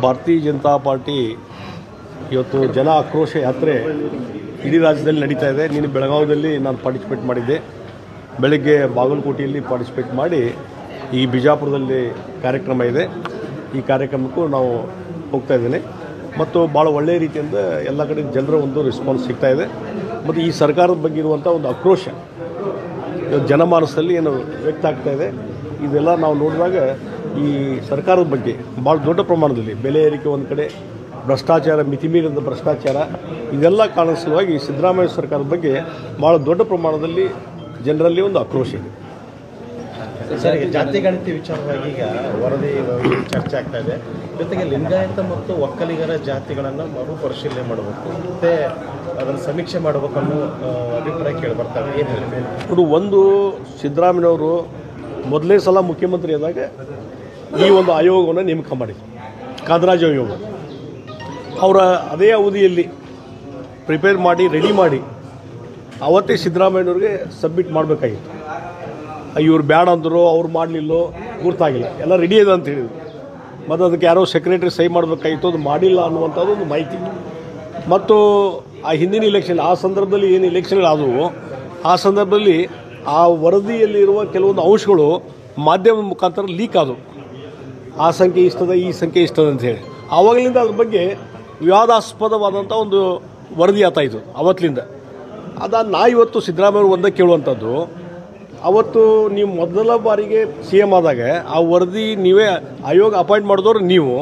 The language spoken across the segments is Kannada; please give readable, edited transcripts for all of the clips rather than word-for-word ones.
ಭಾರತೀಯ ಜನತಾ ಪಾರ್ಟಿ ಇವತ್ತು ಜನ ಆಕ್ರೋಶ ಯಾತ್ರೆ ಇಡೀ ರಾಜ್ಯದಲ್ಲಿ ನಡೀತಾ ಇದೆ. ನೀನು ಬೆಳಗಾವಿಯಲ್ಲಿ ನಾನು ಪಾರ್ಟಿಸಿಪೇಟ್ ಮಾಡಿದ್ದೆ, ಬೆಳಗ್ಗೆ ಬಾಗಲಕೋಟೆಯಲ್ಲಿ ಪಾರ್ಟಿಸಿಪೇಟ್ ಮಾಡಿ ಈ ಬಿಜಾಪುರದಲ್ಲಿ ಕಾರ್ಯಕ್ರಮ ಇದೆ. ಈ ಕಾರ್ಯಕ್ರಮಕ್ಕೂ ನಾವು ಹೋಗ್ತಾ ಇದ್ದೇನೆ ಮತ್ತು ಭಾಳ ಒಳ್ಳೆಯ ರೀತಿಯಿಂದ ಎಲ್ಲ ಕಡೆ ಜನರ ಒಂದು ರೆಸ್ಪಾನ್ಸ್ ಸಿಗ್ತಾ ಇದೆ. ಮತ್ತು ಈ ಸರ್ಕಾರದ ಬಗ್ಗೆ ಇರುವಂಥ ಒಂದು ಆಕ್ರೋಶ ಜನಮಾನಸದಲ್ಲಿ ಏನು ವ್ಯಕ್ತ ಆಗ್ತಾ ಇದೆ, ಇದೆಲ್ಲ ನಾವು ನೋಡಿದಾಗ ಈ ಸರ್ಕಾರದ ಬಗ್ಗೆ ಭಾಳ ದೊಡ್ಡ ಪ್ರಮಾಣದಲ್ಲಿ ಬೆಲೆ ಏರಿಕೆ ಒಂದು ಕಡೆ, ಭ್ರಷ್ಟಾಚಾರ, ಮಿತಿಮೀರಿದ ಭ್ರಷ್ಟಾಚಾರ, ಇದೆಲ್ಲ ಕಾರಣ ಸಲುವಾಗಿ ಸಿದ್ದರಾಮಯ್ಯ ಸರ್ಕಾರದ ಬಗ್ಗೆ ಭಾಳ ದೊಡ್ಡ ಪ್ರಮಾಣದಲ್ಲಿ ಜನರಲ್ಲಿ ಒಂದು ಆಕ್ರೋಶ ಇದೆ. ಸರ್, ಜಾತಿ ಗಣತಿ ವಿಚಾರವಾಗಿ ಈಗ ವರದಿ ಚರ್ಚೆ ಆಗ್ತಾ ಇದೆ. ಜೊತೆಗೆ ಲಿಂಗಾಯತ ಮತ್ತು ಒಕ್ಕಲಿಗರ ಜಾತಿಗಳನ್ನು ಮರುಪರಿಶೀಲನೆ ಮಾಡಬೇಕು ಮತ್ತು ಅದನ್ನು ಸಮೀಕ್ಷೆ ಮಾಡಬೇಕನ್ನೋ ಅಭಿಪ್ರಾಯ ಕೇಳಿ ಬರ್ತಾರೆ. ಏನು ಹೇಳ್ತಾರೆ? ಇದು ಒಂದು ಸಿದ್ದರಾಮಯ್ಯನವರು ಮೊದಲನೇ ಸಲ ಮುಖ್ಯಮಂತ್ರಿ ಆದಾಗ ಈ ಒಂದು ಆಯೋಗವನ್ನು ನೇಮಕ ಮಾಡಿದ್ರು, ಕಾಂತರಾಜ್ ಆಯೋಗ. ಅವರ ಅದೇ ಅವಧಿಯಲ್ಲಿ ಪ್ರಿಪೇರ್ ಮಾಡಿ ರೆಡಿ ಮಾಡಿ ಅವತ್ತೇ ಸಿದ್ದರಾಮಯ್ಯನವ್ರಿಗೆ ಸಬ್ಮಿಟ್ ಮಾಡಬೇಕಾಗಿತ್ತು. ಇವ್ರು ಬ್ಯಾಡ ಅಂದರು, ಅವ್ರು ಮಾಡಲಿಲ್ಲೋ ಗೊತ್ತಾಗಿಲ್ಲ, ಎಲ್ಲ ರೆಡಿ ಇದೆ ಅಂತ ಹೇಳಿದ್ರು. ಮತ್ತು ಅದಕ್ಕೆ ಯಾರೋ ಸೆಕ್ರೆಟರಿ ಸಹಿ ಮಾಡಬೇಕಾಗಿತ್ತು, ಅದು ಮಾಡಿಲ್ಲ ಅನ್ನುವಂಥದ್ದು ಒಂದು ಮಾಹಿತಿ. ಮತ್ತು ಆ ಹಿಂದಿನ ಇಲೆಕ್ಷನ್, ಆ ಸಂದರ್ಭದಲ್ಲಿ ಏನು ಇಲೆಕ್ಷನ್ಗಳಾದವು, ಆ ಸಂದರ್ಭದಲ್ಲಿ ಆ ವರದಿಯಲ್ಲಿರುವ ಕೆಲವೊಂದು ಅಂಶಗಳು ಮಾಧ್ಯಮ ಮುಖಾಂತರ ಲೀಕ್ ಆದವು. ಆ ಸಂಖ್ಯೆ ಇಷ್ಟದ, ಈ ಸಂಖ್ಯೆ ಇಷ್ಟದ ಅಂಥೇಳಿ. ಆವಾಗಲಿಂದ ಅದ್ರ ಬಗ್ಗೆ ವಿವಾದಾಸ್ಪದವಾದಂಥ ಒಂದು ವರದಿ ಆತಾಯಿತು ಅವತ್ತಿನಿಂದ. ನಾ ಇವತ್ತು ಸಿದ್ದರಾಮಯ್ಯ ಒಂದೇ ಕೇಳುವಂಥದ್ದು, ಅವತ್ತು ನೀವು ಮೊದಲ ಬಾರಿಗೆ ಸಿ ಎಮ್ ಆದಾಗ ಆ ವರದಿ ನೀವೇ ಆಯೋಗ ಅಪಾಯಿಂಟ್ ಮಾಡಿದವರು, ನೀವು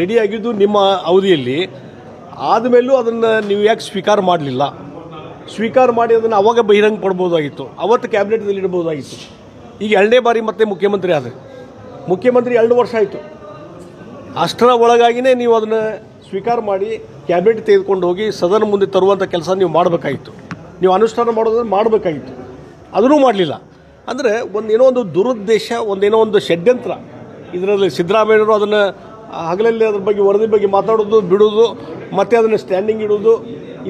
ರೆಡಿ ಆಗಿದ್ದು ನಿಮ್ಮ ಅವಧಿಯಲ್ಲಿ, ಆದಮೇಲೂ ಅದನ್ನು ನೀವು ಯಾಕೆ ಸ್ವೀಕಾರ ಮಾಡಲಿಲ್ಲ? ಸ್ವೀಕಾರ ಮಾಡಿ ಅದನ್ನು ಅವಾಗ ಬಹಿರಂಗ ಪಡ್ಬೋದಾಗಿತ್ತು, ಅವತ್ತು ಕ್ಯಾಬಿನೆಟ್ದಲ್ಲಿ ಇಡ್ಬೋದಾಗಿತ್ತು. ಈಗ ಎರಡನೇ ಬಾರಿ ಮತ್ತೆ ಮುಖ್ಯಮಂತ್ರಿ ಆದರೆ, ಮುಖ್ಯಮಂತ್ರಿ 2 ವರ್ಷ ಆಯಿತು. ಅಷ್ಟರ ಒಳಗಾಗಿಯೇ ನೀವು ಅದನ್ನು ಸ್ವೀಕಾರ ಮಾಡಿ ಕ್ಯಾಬಿನೆಟ್ ತೆಗೆದುಕೊಂಡು ಹೋಗಿ ಸದನ ಮುಂದೆ ತರುವಂಥ ಕೆಲಸ ನೀವು ಮಾಡಬೇಕಾಗಿತ್ತು, ನೀವು ಅನುಷ್ಠಾನ ಮಾಡೋದನ್ನು ಮಾಡಬೇಕಾಗಿತ್ತು. ಅದನ್ನೂ ಮಾಡಲಿಲ್ಲ. ಅಂದರೆ ಏನೋ ಒಂದು ದುರುದ್ದೇಶ, ಒಂದೇನೋ ಒಂದು ಷಡ್ಯಂತ್ರ ಇದರಲ್ಲಿ. ಸಿದ್ದರಾಮಯ್ಯವರು ಅದನ್ನು ಹಗಲಲ್ಲಿ ಅದ್ರ ಬಗ್ಗೆ ವರದಿ ಬಗ್ಗೆ ಮಾತಾಡೋದು ಬಿಡೋದು, ಮತ್ತು ಅದನ್ನು ಸ್ಟ್ಯಾಂಡಿಂಗ್ ಇಡೋದು,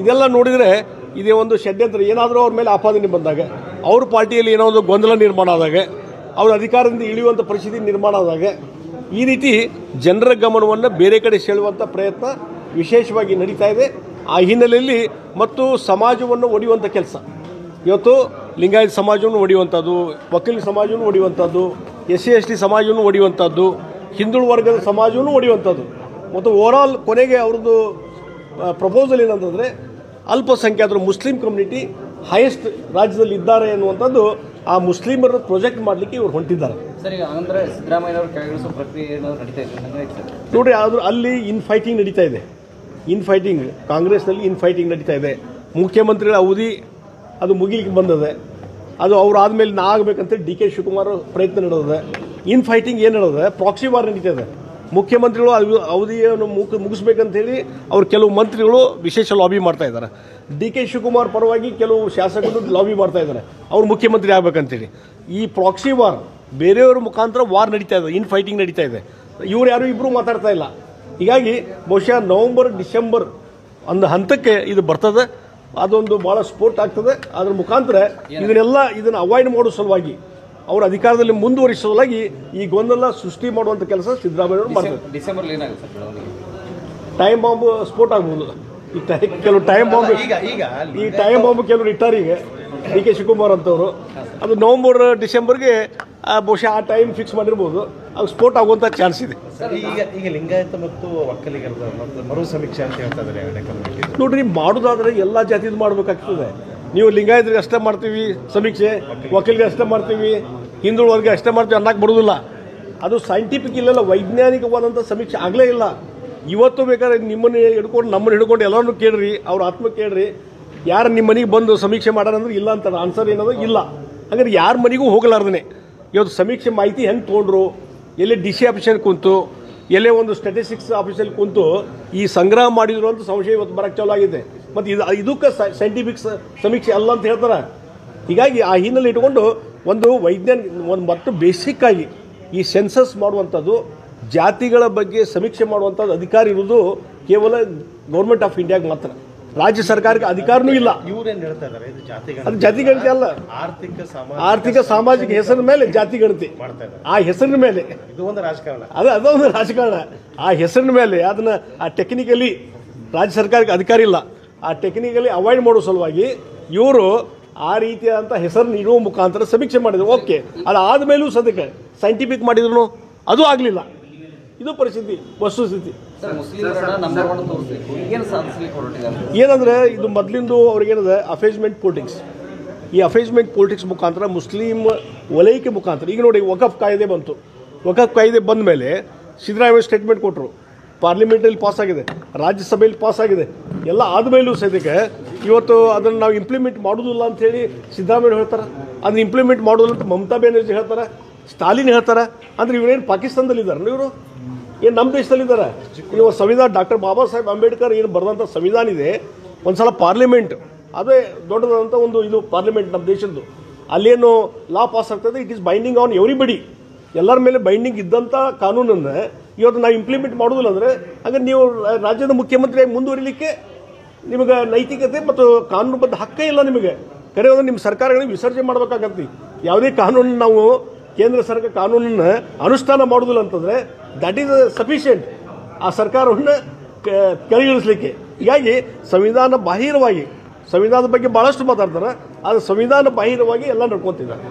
ಇದೆಲ್ಲ ನೋಡಿದರೆ ಇದೇ ಒಂದು ಷಡ್ಯಂತ್ರ. ಏನಾದರೂ ಅವ್ರ ಮೇಲೆ ಆಪಾದನೆ ಬಂದಾಗ, ಅವ್ರ ಪಾರ್ಟಿಯಲ್ಲಿ ಏನೋ ಒಂದು ಗೊಂದಲ ನಿರ್ಮಾಣ ಆದಾಗ, ಅವ್ರ ಅಧಿಕಾರದಿಂದ ಇಳಿಯುವಂಥ ಪರಿಸ್ಥಿತಿ ನಿರ್ಮಾಣ ಆದಾಗ ಈ ರೀತಿ ಜನರ ಗಮನವನ್ನು ಬೇರೆ ಕಡೆ ಸೆಳೆಯುವಂಥ ಪ್ರಯತ್ನ ವಿಶೇಷವಾಗಿ ನಡೀತಾ ಇದೆ. ಆ ಹಿನ್ನೆಲೆಯಲ್ಲಿ ಮತ್ತು ಸಮಾಜವನ್ನು ಒಡೆಯುವಂಥ ಕೆಲಸ, ಇವತ್ತು ಲಿಂಗಾಯತ ಸಮಾಜವನ್ನು ಒಡೆಯುವಂಥದ್ದು, ವಕೀಲ ಸಮಾಜವನ್ನು ಒಡೆಯುವಂಥದ್ದು, SC/ST ಸಮಾಜವನ್ನು ಒಡೆಯುವಂಥದ್ದು, ಹಿಂದುಳಿದ ವರ್ಗದ ಸಮಾಜವನ್ನು ಒಡೆಯುವಂಥದ್ದು, ಮತ್ತು ಓವರಾಲ್ ಕೊನೆಗೆ ಅವ್ರದ್ದು ಪ್ರಪೋಸಲ್ ಏನಂತಂದರೆ ಅಲ್ಪಸಂಖ್ಯಾತರು, ಮುಸ್ಲಿಂ ಕಮ್ಯುನಿಟಿ ಹೈಯೆಸ್ಟ್ ರಾಜ್ಯದಲ್ಲಿ ಇದ್ದಾರೆ ಅನ್ನುವಂಥದ್ದು, ಆ ಮುಸ್ಲಿಮರ ಪ್ರೊಜೆಕ್ಟ್ ಮಾಡಲಿಕ್ಕೆ ಇವರು ಹೊಂಟಿದ್ದಾರೆ. ಸರ್, ಈಗ ಅಂದರೆ ಸಿದ್ದರಾಮಯ್ಯನವರು ಕೆಳಗಿಳಿಸೋ ಪ್ರಕ್ರಿಯೆ ಏನಾದರೂ ನಡೀತಾ ಇದೆ ನೋಡಿರಿ. ಆದರೂ ಅಲ್ಲಿ ಇನ್ಫೈಟಿಂಗ್ ನಡೀತಾ ಇದೆ. ಇನ್ಫೈಟಿಂಗ್ ಕಾಂಗ್ರೆಸ್ನಲ್ಲಿ ಇನ್ಫೈಟಿಂಗ್ ನಡೀತಾ ಇದೆ. ಮುಖ್ಯಮಂತ್ರಿಗಳ ಅವಧಿ ಅದು ಮುಗಿಲಿಕ್ಕೆ ಬಂದದೆ, ಅದು ಅವ್ರು ಆದಮೇಲೆ ನಾ ಆಗಬೇಕಂತೇಳಿ DK ಶಿವಕುಮಾರ್ ಪ್ರಯತ್ನ ನಡೆದಿದೆ. ಇನ್ಫೈಟಿಂಗ್ ಏನು ನಡೆದಿದೆ, ಪ್ರಾಕ್ಸಿ ವಾರ್ ನಡೀತಾ ಇದೆ. ಮುಖ್ಯಮಂತ್ರಿಗಳು ಅವಧಿಯನ್ನು ಮುಗಿಸ್ಬೇಕಂತೇಳಿ ಅವ್ರು ಕೆಲವು ಮಂತ್ರಿಗಳು ವಿಶೇಷ ಲಾಬಿ ಮಾಡ್ತಾ ಇದ್ದಾರೆ. DK ಶಿವಕುಮಾರ್ ಪರವಾಗಿ ಕೆಲವು ಶಾಸಕರು ಲಾಬಿ ಮಾಡ್ತಾ ಇದ್ದಾರೆ, ಅವ್ರು ಮುಖ್ಯಮಂತ್ರಿ ಆಗ್ಬೇಕಂತೇಳಿ. ಈ ಪ್ರಾಕ್ಸಿ ವಾರ್ ಬೇರೆಯವ್ರ ಮುಖಾಂತರ ವಾರ್ ನಡೀತಾ ಇದೆ, ಇನ್ಫೈಟಿಂಗ್ ನಡೀತಾ ಇದೆ. ಇವ್ರು ಯಾರು ಇಬ್ಬರು ಮಾತಾಡ್ತಾ ಇಲ್ಲ. ಹೀಗಾಗಿ ಬಹುಶಃ ನವಂಬರ್ ಡಿಸೆಂಬರ್ ಒಂದು ಹಂತಕ್ಕೆ ಇದು ಬರ್ತದೆ. ಅದೊಂದು ಭಾಳ ಸ್ಪೋರ್ಟ್ ಆಗ್ತದೆ. ಅದ್ರ ಮುಖಾಂತರ ಇದನ್ನು ಅವಾಯ್ಡ್ ಮಾಡೋ ಸಲುವಾಗಿ, ಅವರ ಅಧಿಕಾರದಲ್ಲಿ ಮುಂದುವರಿಸುವ ಸಲುವಾಗಿ ಈ ಗೊಂದಲ ಸೃಷ್ಟಿ ಮಾಡುವಂಥ ಕೆಲಸ ಸಿದ್ದರಾಮಯ್ಯ ಮಾಡ್ತಾರೆ. ಡಿಸೆಂಬರ್ ಏನಾಗುತ್ತೆ ಸರ್? ಟೈಮ್ ಬಾಂಬ್ ಸ್ಫೋಟ್ ಆಗ್ಬೋದು. ಕೆಲವು ಟೈಮ್ ಬಾಂಬ್ ಕೆಲವರು ಇಟ್ಟಾರೆ. ಈಗ DK ಶಿವಕುಮಾರ್ ಅಂತವರು ಅದು ನವಂಬರ್ ಡಿಸೆಂಬರ್ಗೆ ಬಹುಶಃ ಆ ಟೈಮ್ ಫಿಕ್ಸ್ ಮಾಡಿರ್ಬೋದು, ಅದು ಸ್ಫೋಟ್ ಆಗುವಂಥ ಚಾನ್ಸ್ ಇದೆ. ಈಗ ಲಿಂಗಾಯತ ಮತ್ತು ಒಕ್ಕಲಿಗರ ಮರು ಸಮೀಕ್ಷೆ ಅಂತ ಹೇಳ್ತಾ ಇದ್ದಾರೆ. ನೋಡ್ರಿ, ಮಾಡೋದಾದ್ರೆ ಎಲ್ಲ ಜಾತಿದು ಮಾಡಬೇಕಾಗ್ತದೆ. ನೀವು ಲಿಂಗಾಯತರಿಗೆ ಅಷ್ಟೇ ಮಾಡ್ತೀವಿ ಸಮೀಕ್ಷೆ, ಒಕ್ಕಲಿಗರಿಗೆ ಅಷ್ಟೇ ಮಾಡ್ತೀವಿ, ಹಿಂದುಳಿದವರಿಗೆ ಅಷ್ಟೇ ಮಾಡ್ತೀವಿ ಅನ್ನಕ್ಕೆ ಬರೋದಿಲ್ಲ. ಅದು ಸೈಂಟಿಫಿಕ್ ಇಲ್ಲೆಲ್ಲ, ವೈಜ್ಞಾನಿಕವಾದಂಥ ಸಮೀಕ್ಷೆ ಆಗಲೇ ಇಲ್ಲ. ಇವತ್ತು ಬೇಕಾದ್ರೆ ನಿಮ್ಮನ್ನು ಹಿಡ್ಕೊಂಡು ನಮ್ಮನ್ನು ಹಿಡ್ಕೊಂಡು ಎಲ್ಲರನ್ನೂ ಕೇಳ್ರಿ, ಅವ್ರ ಆತ್ಮ ಕೇಳ್ರಿ, ಯಾರು ನಿಮ್ಮ ಮನೆಗೆ ಬಂದು ಸಮೀಕ್ಷೆ ಮಾಡೋಣಂದ್ರೆ ಇಲ್ಲ ಅಂತಾರೆ. ಆನ್ಸರ್ ಏನದು ಇಲ್ಲ. ಹಾಗಾದ್ರೆ ಯಾರ ಮನೆಗೂ ಹೋಗಲಾರ್ದೇ ಇವತ್ತು ಸಮೀಕ್ಷೆ ಮಾಹಿತಿ ಹೆಂಗೆ ತೊಗೊಂಡ್ರು, ಎಲ್ಲೇ DC ಆಫೀಸಲ್ಲಿ ಕುಂತು, ಎಲ್ಲೇ ಒಂದು ಸ್ಟ್ಯಾಟಿಸ್ಟಿಕ್ಸ್ ಆಫೀಸಲ್ಲಿ ಕುಂತು ಈ ಸಂಗ್ರಹ ಮಾಡಿದ್ರು ಅಂತ ಸಂಶಯ ಇವತ್ತು ಬರೋಕ್ಕೆ ಚಾಲು ಆಗಿದೆ. ಮತ್ತು ಇದಕ್ಕೆ ಸೈಂಟಿಫಿಕ್ ಸಮೀಕ್ಷೆ ಅಲ್ಲ ಅಂತ ಹೇಳ್ತಾರೆ. ಹೀಗಾಗಿ ಆ ಹಿನ್ನೆಲೆ ಇಟ್ಕೊಂಡು ಒಂದು ಒಂದು ಮತ್ತು ಬೇಸಿಕ್ಕಾಗಿ ಈ ಸೆನ್ಸಸ್ ಮಾಡುವಂಥದ್ದು, ಜಾತಿಗಳ ಬಗ್ಗೆ ಸಮೀಕ್ಷೆ ಮಾಡುವಂಥದ್ದು ಅಧಿಕಾರ ಇರೋದು ಕೇವಲ ಗೌರ್ಮೆಂಟ್ ಆಫ್ ಇಂಡಿಯಾಗೆ ಮಾತ್ರ. ರಾಜ್ಯ ಸರ್ಕಾರಕ್ಕೆ ಅಧಿಕಾರನೂ ಇಲ್ಲ. ಇವ್ರೇನ್ ಹೇಳ್ತಾ ಇದಾರೆ ಇದು ಜಾತಿ ಅದು ಜಾತಿ ಗಣತಿ ಅಲ್ಲ, ಆರ್ಥಿಕ ಸಾಮಾಜಿಕ ಹೆಸರಿನ ಮೇಲೆ ಜಾತಿ ಗಣತಿ ಮಾಡ್ತಾ ಇದ್ದಾರೆ. ಆ ಹೆಸರಿನ ಮೇಲೆ ಇದು ಒಂದು ರಾಜಕಾರಣ, ಅದೊಂದು ರಾಜಕಾರಣ. ಆ ಹೆಸರಿನ ಮೇಲೆ ಅದನ್ನ ಆ ಟೆಕ್ನಿಕಲಿ ರಾಜ್ಯ ಸರ್ಕಾರಕ್ಕೆ ಅಧಿಕಾರ ಇಲ್ಲ, ಆ ಟೆಕ್ನಿಕಲಿ ಅವಾಯ್ಡ್ ಮಾಡೋ ಸಲುವಾಗಿ ಇವರು ಆ ರೀತಿಯಾದಂಥ ಹೆಸರನ್ನು ಇಡುವ ಮುಖಾಂತರ ಸಮೀಕ್ಷೆ ಮಾಡಿದ್ರು. ಓಕೆ, ಅದಾದಮೇಲೂ ಸದ್ಯಕ್ಕೆ ಸೈಂಟಿಫಿಕ್ ಮಾಡಿದ್ರು ಅದು ಆಗಲಿಲ್ಲ. ಇದು ಪರಿಸ್ಥಿತಿ, ವಸ್ತುಸ್ಥಿತಿ. ಏನಂದ್ರೆ ಇದು ಮೊದಲಿಂದು ಅವ್ರಿಗೇನದ ಅಫೇಜ್ಮೆಂಟ್ ಪೊಲಿಟಿಕ್ಸ್. ಈ ಅಫೇಜ್ಮೆಂಟ್ ಪೊಲಿಟಿಕ್ಸ್ ಮುಖಾಂತರ ಮುಸ್ಲಿಂ ವಲಯಕ್ಕೆ ಮುಖಾಂತರ ಈಗ ನೋಡಿ ವಕಫ್ ಕಾಯ್ದೆ ಬಂತು. ವಕಫ್ ಕಾಯ್ದೆ ಬಂದ ಮೇಲೆ ಸಿದ್ದರಾಮಯ್ಯ ಸ್ಟೇಟ್ಮೆಂಟ್ ಕೊಟ್ಟರು, ಪಾರ್ಲಿಮೆಂಟಲ್ಲಿ ಪಾಸ್ ಆಗಿದೆ, ರಾಜ್ಯಸಭೆಯಲ್ಲಿ ಪಾಸ್ ಆಗಿದೆ, ಎಲ್ಲ ಆದಮೇಲೂ ಸದ್ಯಕ್ಕೆ ಇವತ್ತು ಅದನ್ನು ನಾವು ಇಂಪ್ಲಿಮೆಂಟ್ ಮಾಡೋದಿಲ್ಲ ಅಂಥೇಳಿ ಸಿದ್ದರಾಮಯ್ಯ ಹೇಳ್ತಾರೆ. ಅದನ್ನ ಇಂಪ್ಲಿಮೆಂಟ್ ಮಾಡೋದಿಲ್ಲ ಅಂತ ಮಮತಾ ಬ್ಯಾನರ್ಜಿ ಹೇಳ್ತಾರೆ, ಸ್ಟಾಲಿನ್ ಹೇಳ್ತಾರೆ. ಅಂದರೆ ಇವರೇನು ಪಾಕಿಸ್ತಾನದಲ್ಲಿದ್ದಾರೆ ಇವರು, ಏನು ನಮ್ಮ ದೇಶದಲ್ಲಿದ್ದಾರೆ? ನೀವು ಸಂವಿಧಾನ ಡಾಕ್ಟರ್ ಬಾಬಾ ಸಾಹೇಬ್ ಅಂಬೇಡ್ಕರ್ ಏನು ಬರೆದಂಥ ಸಂವಿಧಾನ ಇದೆ, ಒಂದು ಸಲ ಪಾರ್ಲಿಮೆಂಟ್ ಅದೇ ದೊಡ್ಡದಾದಂಥ ಒಂದು ಇದು ಪಾರ್ಲಿಮೆಂಟ್ ನಮ್ಮ ದೇಶದ್ದು, ಅಲ್ಲೇನು ಲಾ ಪಾಸ್ ಆಗ್ತದೆ, it is binding on everybody, ಎಲ್ಲರ ಮೇಲೆ ಬೈಂಡಿಂಗ್ ಇದ್ದಂಥ ಕಾನೂನನ್ನು ಇವತ್ತು ನಾವು ಇಂಪ್ಲಿಮೆಂಟ್ ಮಾಡೋದಿಲ್ಲ ಅಂದರೆ ಹಾಗೆ ನೀವು ರಾಜ್ಯದ ಮುಖ್ಯಮಂತ್ರಿಯಾಗಿ ಮುಂದುವರಿಲಿಕ್ಕೆ ನಿಮಗೆ ನೈತಿಕತೆ ಮತ್ತು ಕಾನೂನುಬದ್ಧ ಹಕ್ಕೇ ಇಲ್ಲ. ನಿಮಗೆ ಕರೆ ಹೋದ್ರೆ ನಿಮ್ಮ ಸರ್ಕಾರಗಳಿಗೆ ವಿಸರ್ಜನೆ ಮಾಡಬೇಕಾಗತ್ತೆ. ಯಾವುದೇ ಕಾನೂನು ನಾವು ಕೇಂದ್ರ ಸರ್ಕಾರ ಕಾನೂನನ್ನು ಅನುಷ್ಠಾನ ಮಾಡೋದಿಲ್ಲ ಅಂತಂದರೆ ದಟ್ ಈಸ್ ಸಫಿಷಿಯೆಂಟ್ ಆ ಸರ್ಕಾರವನ್ನು ಕೆಳಗಿಳಿಸಲಿಕ್ಕೆ. ಹೀಗಾಗಿ ಸಂವಿಧಾನ ಬಾಹಿರವಾಗಿ ಸಂವಿಧಾನದ ಬಗ್ಗೆ ಭಾಳಷ್ಟು ಮಾತಾಡ್ತಾರೆ, ಆದರೆ ಸಂವಿಧಾನ ಬಾಹಿರವಾಗಿ ಎಲ್ಲ ನಡ್ಕೊತಿದ್ದಾರೆ.